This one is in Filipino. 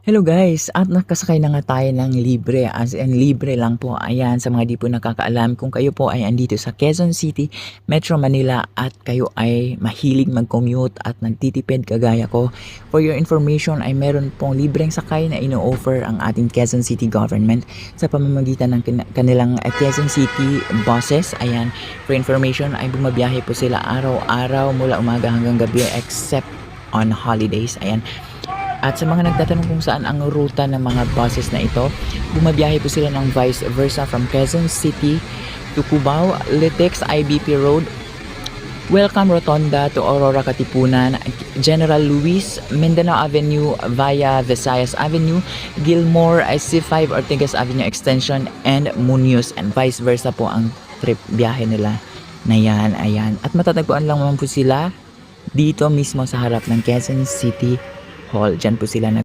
Hello guys, at nakasakay na nga tayo ng libre, as in libre lang po. Ayan, sa mga di po nakakaalam, kung kayo po ay andito sa Quezon City, Metro Manila at kayo ay mahilig mag-commute at nagtitipid kagaya ko, for your information ay meron pong libreng sakay na ino-offer ang ating Quezon City government sa pamamagitan ng kanilang Quezon City buses. Ayan, for information ay bumabiyahe po sila araw-araw mula umaga hanggang gabi except on holidays. Ayan. At sa mga nagtatanong kung saan ang ruta ng mga buses na ito, bumabiyahe po sila ng vice versa from Quezon City to Cubao, Litex, IBP Road, Welcome Rotonda to Aurora Katipunan, General Luis, Mindanao Avenue via Visayas Avenue, Gilmore, C5 Ortigas Avenue Extension, and Muñoz, and vice versa po ang trip biyahe nila na yan. Ayan. At matatagpuan lang naman po sila dito mismo sa harap ng Quezon City Hall. Diyan po sila